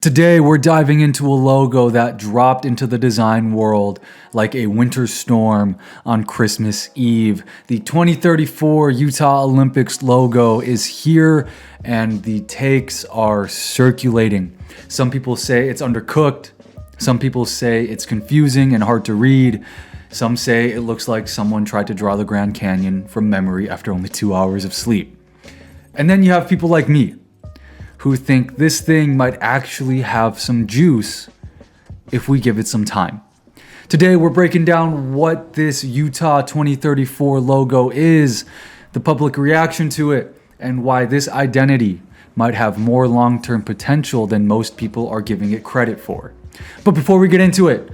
Today, we're diving into a logo that dropped into the design world like a winter storm on Christmas Eve. The 2034 Utah Olympics logo is here, and the takes are circulating. Some people say it's undercooked. Some people say it's confusing and hard to read. Some say it looks like someone tried to draw the Grand Canyon from memory after only 2 hours of sleep. And then you have people like me, who think this thing might actually have some juice if we give it some time. Today, we're breaking down what this Utah 2034 logo is, the public reaction to it, and why this identity might have more long-term potential than most people are giving it credit for. But before we get into it,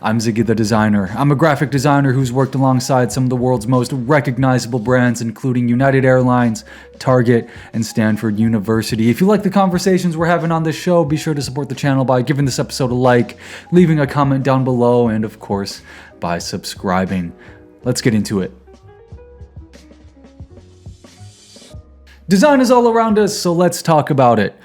I'm Ziggy the Designer. I'm a graphic designer who's worked alongside some of the world's most recognizable brands, including United Airlines, Target, and Stanford University. If you like the conversations we're having on this show, be sure to support the channel by giving this episode a like, leaving a comment down below, and of course, by subscribing. Let's get into it. Design is all around us, so let's talk about it.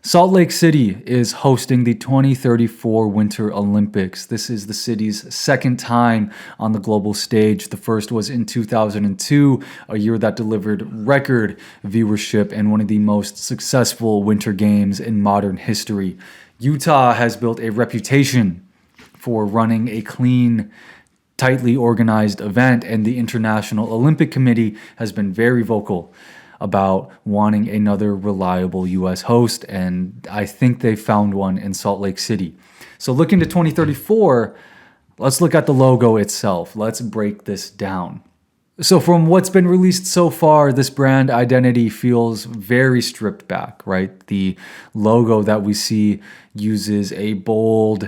Salt Lake City is hosting the 2034 Winter Olympics. This is the city's second time on the global stage. The first was in 2002, a year that delivered record viewership and one of the most successful winter games in modern history. Utah has built a reputation for running a clean, tightly organized event, and the International Olympic Committee has been very vocal about wanting another reliable U.S. host, and I think they found one in Salt Lake City. So looking to 2034, let's look at the logo itself. Let's break this down. So from what's been released so far, this brand identity feels very stripped back, right? The logo that we see uses a bold,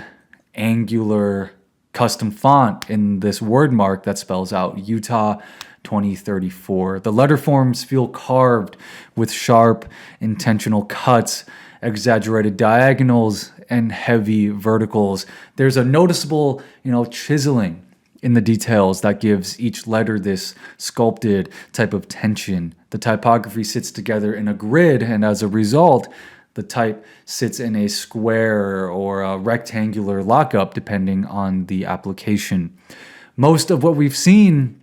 angular, custom font in this word mark that spells out Utah 2034. The letter forms feel carved with sharp, intentional cuts, exaggerated diagonals, and heavy verticals. There's a noticeable, chiseling in the details that gives each letter this sculpted type of tension. The typography sits together in a grid, and as a result, the type sits in a square or a rectangular lockup depending on the application. Most of what we've seen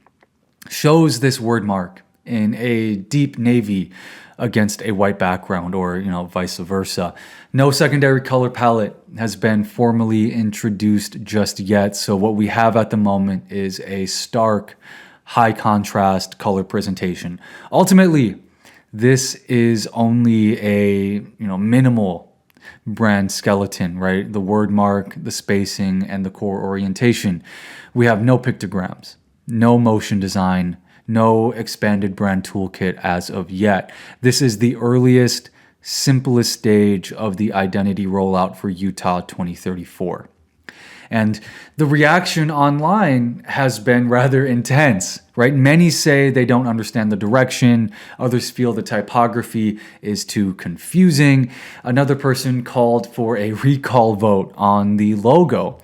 shows this word mark in a deep navy against a white background, or vice versa. No secondary color palette has been formally introduced just yet, so what we have at the moment is a stark, high contrast color presentation. Ultimately, this is only a minimal brand skeleton, right? The word mark, the spacing, and the core orientation. We have no pictograms, no motion design, no expanded brand toolkit as of yet. This is the earliest, simplest stage of the identity rollout for Utah 2034. And the reaction online has been rather intense, right? Many say they don't understand the direction. Others feel the typography is too confusing. Another person called for a recall vote on the logo.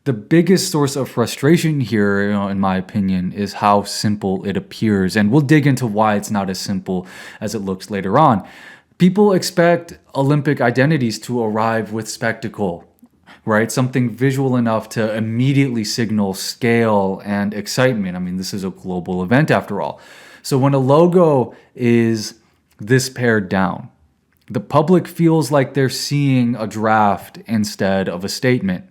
The biggest source of frustration here, in my opinion, is how simple it appears. And we'll dig into why it's not as simple as it looks later on. People expect Olympic identities to arrive with spectacle, right? Something visual enough to immediately signal scale and excitement. I mean, this is a global event after all. So when a logo is this pared down, the public feels like they're seeing a draft instead of a statement.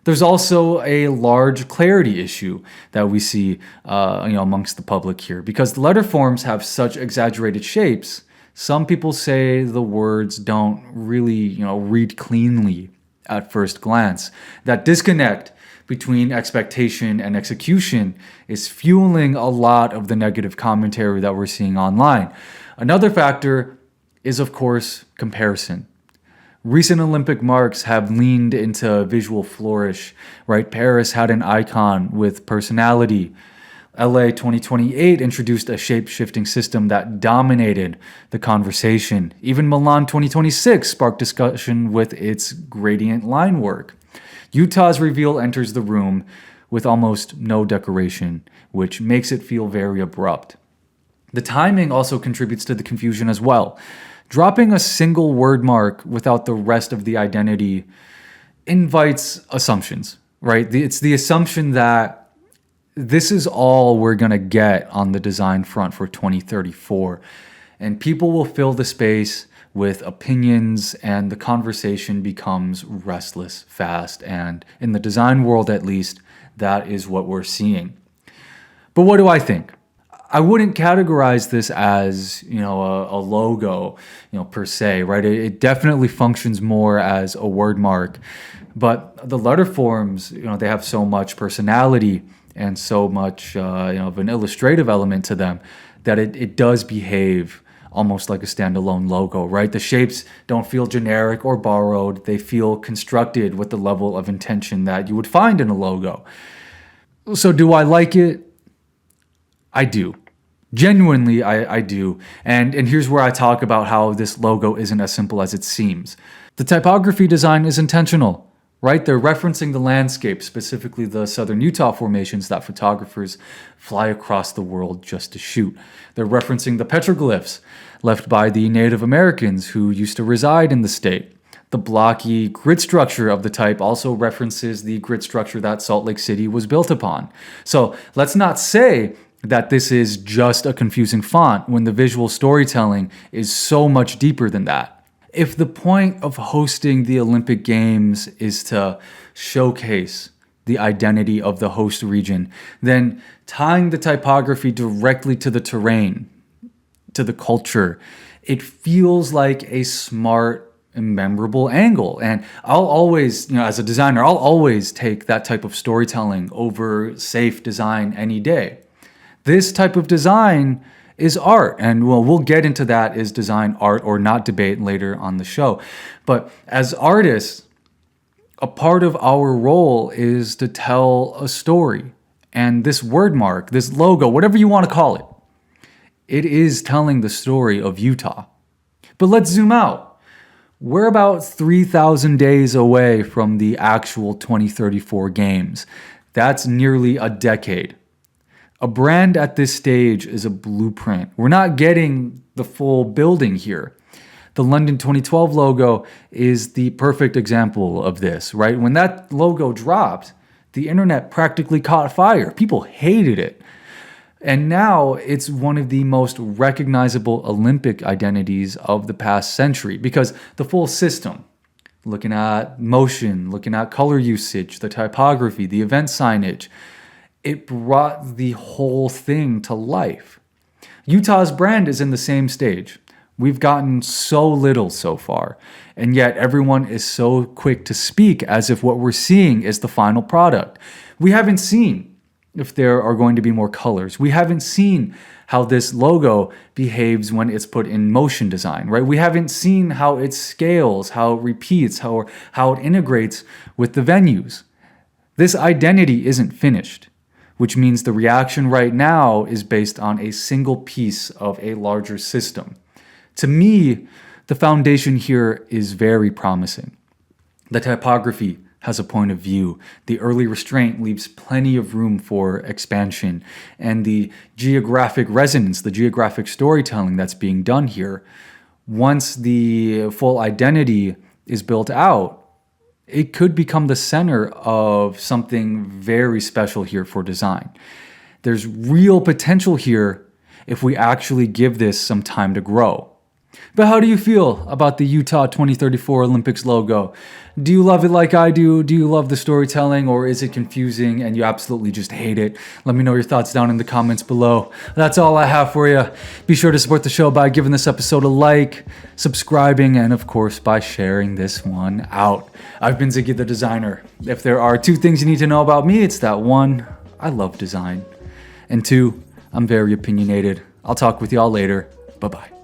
There's also a large clarity issue that we see amongst the public here. Because the letter forms have such exaggerated shapes, some people say the words don't really read cleanly at first glance. That disconnect between expectation and execution is fueling a lot of the negative commentary that we're seeing online. Another factor is, of course, comparison. Recent Olympic marks have leaned into visual flourish, right? Paris had an icon with personality. LA 2028 introduced a shape-shifting system that dominated the conversation. Even Milan 2026 sparked discussion with its gradient line work. Utah's reveal enters the room with almost no decoration, which makes it feel very abrupt. The timing also contributes to the confusion as well. Dropping a single word mark without the rest of the identity invites assumptions, right? It's the assumption that this is all we're going to get on the design front for 2034. And people will fill the space with opinions, and the conversation becomes restless fast. And in the design world, at least, that is what we're seeing. But what do I think? I wouldn't categorize this as, a logo, per se, right? It definitely functions more as a word mark. But the letter forms, they have so much personality and so much, of an illustrative element to them that it does behave almost like a standalone logo, right? The shapes don't feel generic or borrowed. They feel constructed with the level of intention that you would find in a logo. So do I like it? I do. Genuinely, I do. And here's where I talk about how this logo isn't as simple as it seems. The typography design is intentional, right? They're referencing the landscape, specifically the southern Utah formations that photographers fly across the world just to shoot. They're referencing the petroglyphs left by the Native Americans who used to reside in the state. The blocky grid structure of the type also references the grid structure that Salt Lake City was built upon. So let's not say that this is just a confusing font when the visual storytelling is so much deeper than that. If the point of hosting the Olympic Games is to showcase the identity of the host region, then tying the typography directly to the terrain, to the culture, it feels like a smart and memorable angle. And I'll always, as a designer, I'll always take that type of storytelling over safe design any day. This type of design is art, and we'll get into that, is design art or not debate later on the show. But as artists, a part of our role is to tell a story. And this word mark, this logo, whatever you want to call it, it is telling the story of Utah. But let's zoom out. We're about 3,000 days away from the actual 2034 games. That's nearly a decade. A brand at this stage is a blueprint. We're not getting the full building here. The London 2012 logo is the perfect example of this, right? When that logo dropped, the internet practically caught fire. People hated it. And now it's one of the most recognizable Olympic identities of the past century because the full system, looking at motion, looking at color usage, the typography, the event signage, it brought the whole thing to life. Utah's brand is in the same stage. We've gotten so little so far, and yet everyone is so quick to speak as if what we're seeing is the final product. We haven't seen if there are going to be more colors. We haven't seen how this logo behaves when it's put in motion design, right? We haven't seen how it scales, how it repeats, how it integrates with the venues. This identity isn't finished, which means the reaction right now is based on a single piece of a larger system. To me, the foundation here is very promising. The typography has a point of view. The early restraint leaves plenty of room for expansion. And the geographic resonance, the geographic storytelling that's being done here, once the full identity is built out, it could become the center of something very special here for design. There's real potential here if we actually give this some time to grow. But how do you feel about the Utah 2034 Olympics logo? Do you love it like I do? Do you love the storytelling, or is it confusing and you absolutely just hate it? Let me know your thoughts down in the comments below. That's all I have for you. Be sure to support the show by giving this episode a like, subscribing, and of course by sharing this one out. I've been Ziggy the Designer. If there are two things you need to know about me, it's that one, I love design, and two, I'm very opinionated. I'll talk with y'all later. Bye-bye.